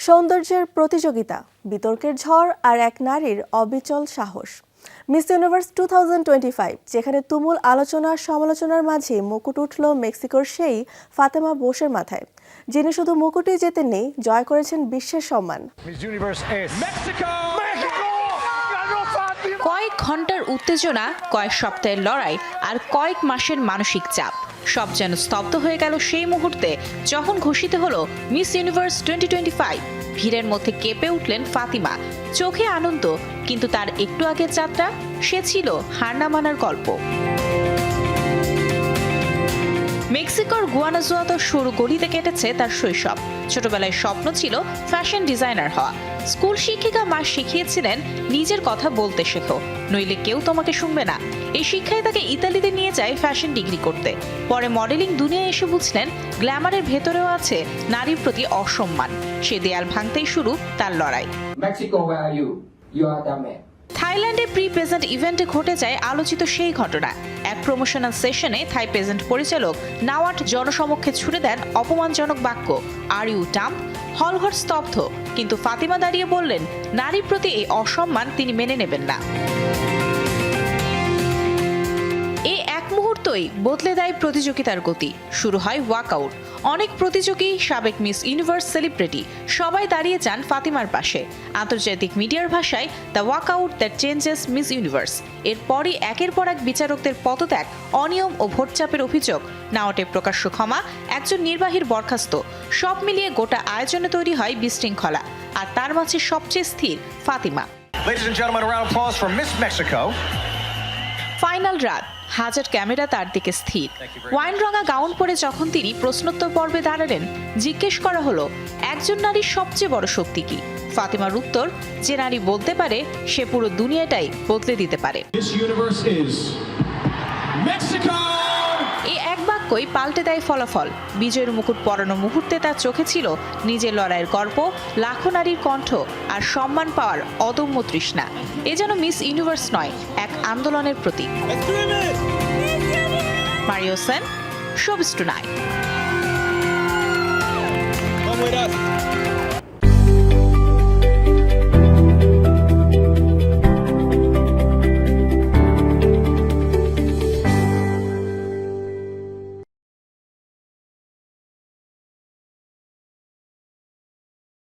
সৌন্দর্যের প্রতিযোগিতা, বিতর্কের ঝড় আর এক নারীর অবিচল সাহস। মিস ইউনিভার্স 2025, যেখানে তুমুল আলোচনা সমালোচনার মাঝে মুকুট উঠল মেক্সিকোর সেই ফাতেমা বোসের মাথায়, যিনি শুধু মুকুটই জেতেননি, জয় করেছেন বিশ্বের সম্মান। কয়েক ঘন্টার উত্তেজনা, কয়েক সপ্তাহের লড়াই আর কয়েক মাসের মানসিক চাপ সব যেন স্তব্ধ হয়ে গেল সেই মুহূর্তে যখন ঘোষিত হলো মিস ইউনিভার্স 2025। ভিড়ের মধ্যে কেঁপে উঠলেন ফাতিমা, চোখে আনন্দ, কিন্তু তার একটু আগের যাত্রা সে ছিল হার না মানার গল্প। মেক্সিকোর গুয়ানাজুয়াতো সরু গলিতে কেটেছে তার শৈশব। ছোটবেলায় স্বপ্ন ছিল ফ্যাশন ডিজাইনার হওয়া। স্কুল শিক্ষিকা মা শিখিয়েছিলেন নিজের কথা বলতে শেখো, নইলে কেউ তোমাকে শুনবে না। এই শিক্ষায় তাকে ইতালিতে নিয়ে যায় ফ্যাশন ডিগ্রি করতে। পরে মডেলিং দুনিয়ায় এসে বুঝলেন গ্ল্যামারের ভেতরেও আছে নারীর প্রতি অসম্মান। সে দেয়াল ভাঙতেই শুরু তার লড়াই। Mexico, where are you? You are the man. থাইল্যান্ডে প্রি প্রেজেন্ট ইভেন্টে ঘটে যায় আলোচিত সেই ঘটনা। এক প্রমোশনাল সেশনে থাই প্রেজেন্ট পরিচালক নাওয়াট জনসমক্ষে ছুড়ে দেন অপমানজনক বাক্য, আর ইউ ডাম্প। হলঘর স্তব্ধ, কিন্তু ফাতিমা দাঁড়িয়ে বললেন নারীর প্রতি এই অসম্মান তিনি মেনে নেবেন না। এই এক মুহূর্তই বদলে দেয় প্রতিযোগিতার গতি। শুরু হয় ওয়াকআউট। অনেক প্রতিযোগী, সাবেক মিস ইউনিভার্স সেলিব্রিটি সবাই দাঁড়িয়ে যান ফাতিমার পাশে। আন্তর্জাতিক মিডিয়ার ভাষায় the walkout that changes miss universe. এরপরই একের পর এক বিচারকদের পদত্যাগ, অনিয়ম ও ভোটচাপের অভিযোগ, নাওটে প্রকাশ্য ক্ষমা, একজন নির্বাহীর বরখাস্ত, সব মিলিয়ে গোটা আয়োজনে তৈরি হয় বিশৃঙ্খলা। আর তার মাঝে সবচেয়ে স্থির Fatima. Ladies and gentlemen, a round of applause for Miss Mexico. Final রাত, হাজার ক্যামেরা তার দিকে স্থির। ওয়াইন রঙা গাউন পরে যখন তিনি প্রশ্নোত্তর পর্বে দাঁড়ালেন, জিজ্ঞেস করা হলো একজন নারীর সবচেয়ে বড় শক্তি কি? ফাতিমার উত্তর, যে নারী বলতে পারে সে পুরো দুনিয়াটাই বদলে দিতে পারে। এই এক বাক্যই পাল্টে দেয় ফলাফল। বিজয়ের মুকুট পরানো মুহূর্তে তার চোখে ছিল নিজের লড়াইয়ের গল্প, লাখো নারীর কণ্ঠ আর সম্মান পাওয়ার অদম্য তৃষ্ণা। এ যেন মিস ইউনিভার্স নয়, এক আন্দোলনের প্রতীক। Mario Sen, showbiz tonight.